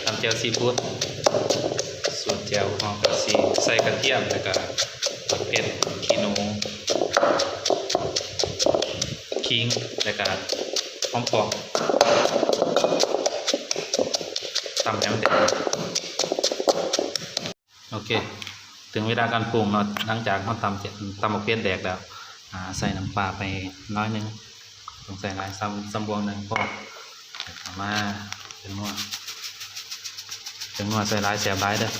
ทำเจียวซีฟู้ดส่วนเจียวหอมกับซีใส่กระเทียมแล้วก็เผ็ดขี้หนูขิงแล้วก็หอมปอกตำให้มันเด็ดโอเคถึงเวลาการปรุงเนาะหลังจากเราตำมะเขือแดกแล้วใส่น้ำปลาไปน้อยนึงต้องใส่หลายซ้ำบวงหนึ่งพอเอามาเป็นนัวใส่หลายเสียบหลายเด้อ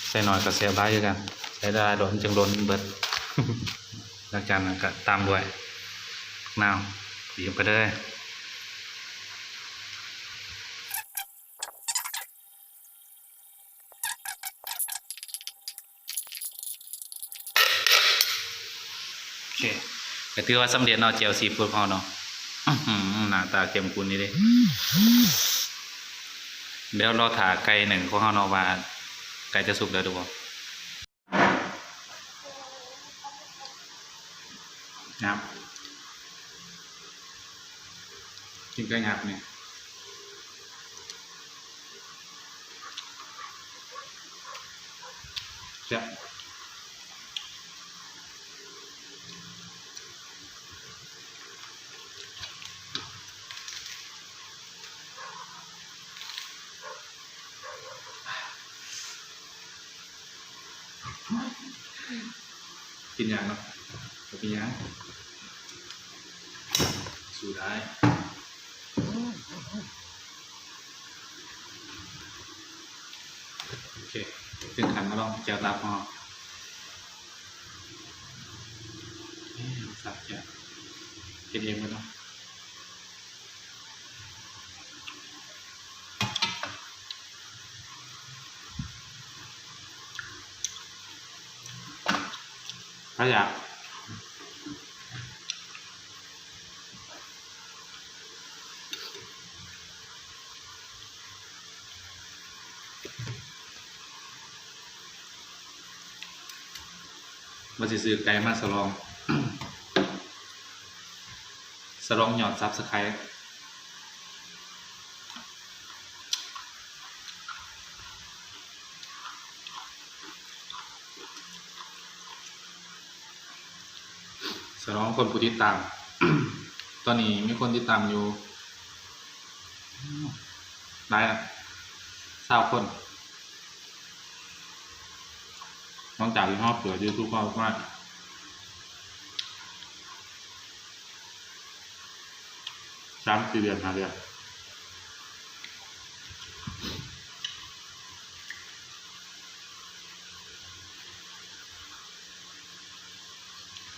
ใส่หน่อยก็เสียบหลายคือกันใส่ได้โดนจึงโดนเบิด หลังจากนั้นก็ตามด้วยน้ำบีบไปเลยโอเคก็ถือว่าสำเร็จเนาะเจียวซีฟู้ดพอเนาะหน้าตาเข้มข้นนี่เด้เดี๋ยวรอถ่าไก่หนึ่งของเราเนาะว่าไก่จะสุกแล้วดูบ่ครับกินไก่ยับเนี่ยเจ้ากินอย่างเนาะกินอย่างสู้ได้โอเคถึงขันมาลองเจียวตาพอสับเจียวกินเองไหมเนาะถ้าอยากมาซื้อไก่มาสลอง สลองหยอดซับสไครต์สลองคนผู้ติดตาม ตอนนี้มีคนติดตามอยู่ได้ละ20 คนนอกจากที่ชอบเปิด YouTube ก็มาก3-4 เดือน5 เดือน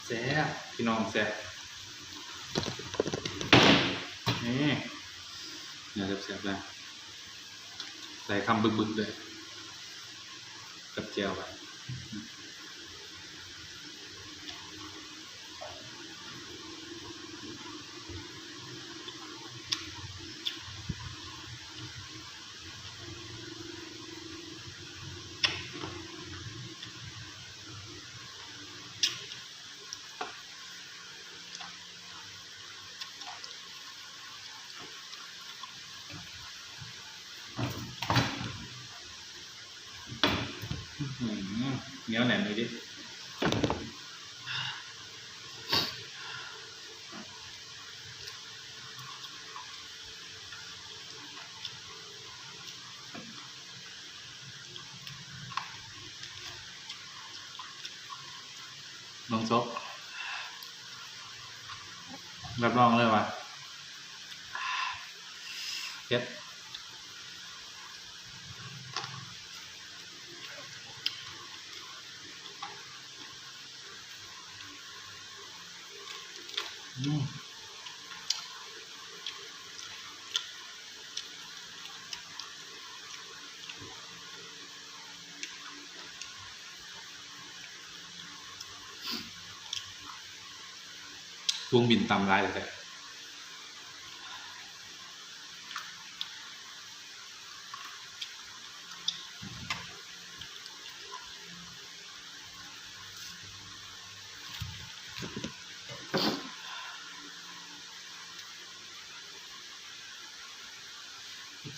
แซ่บพี่น้องแซ่บนี่เนื้อแซ่บๆเลยใส่คำบึกๆเลยกับเจียวไปเหนียวแหนมเลยดิน้องซกรับรองเลยว่ะเผ็ดวงบินตำลายเลย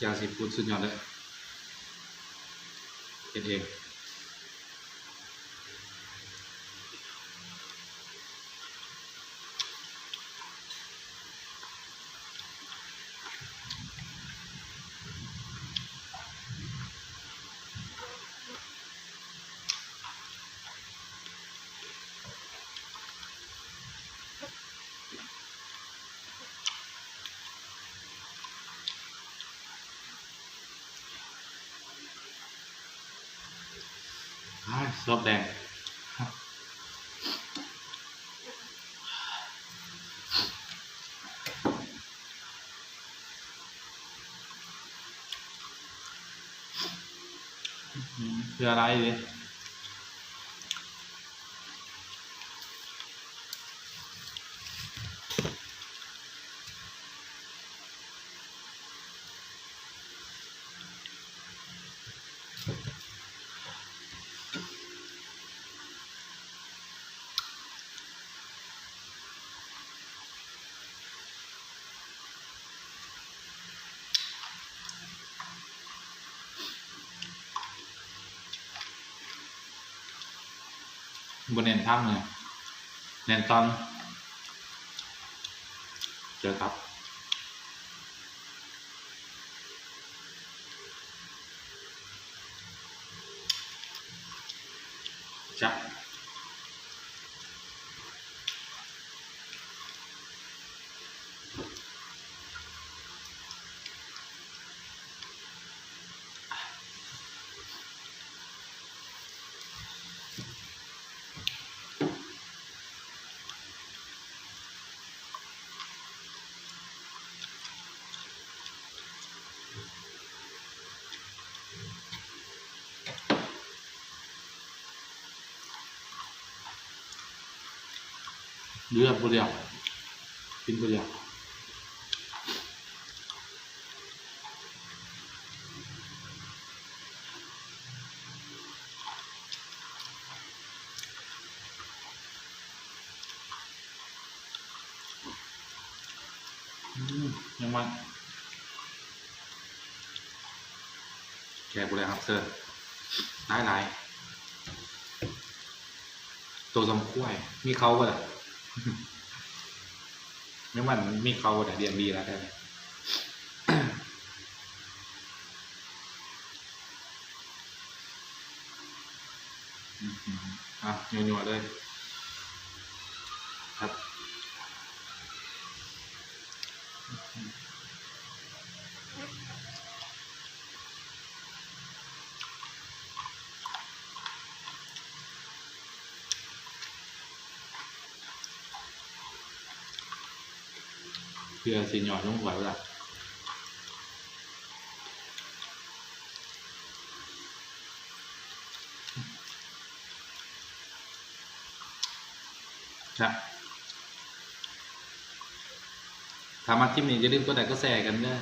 จางซีฟู้ดสุดยอดเลยเฮ็ดเองซอสแดงคืออะไรดิบนเน้นทำเลยเน้นตอนเจอครับจะเลือกบุเรียวกินบุเรียวยังมันแกบุเรียวครับเซิร์ฟหลายตัวสมคุ้ยมีเขาก็แหละยังมันมีเขาแต่เดียนดีแล้วได้นัวๆเลยครับเพื่อสีหน่อยต้องไหวเวลาครับถามมาที่นี่จะลืมตัวไหนก็แชร์กันเด้อ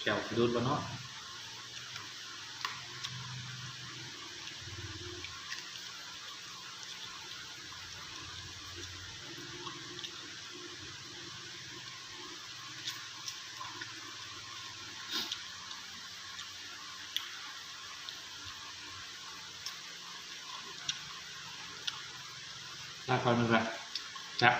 แก้วดูดบนเนาะ ลาก่อนมึงละจ้ะ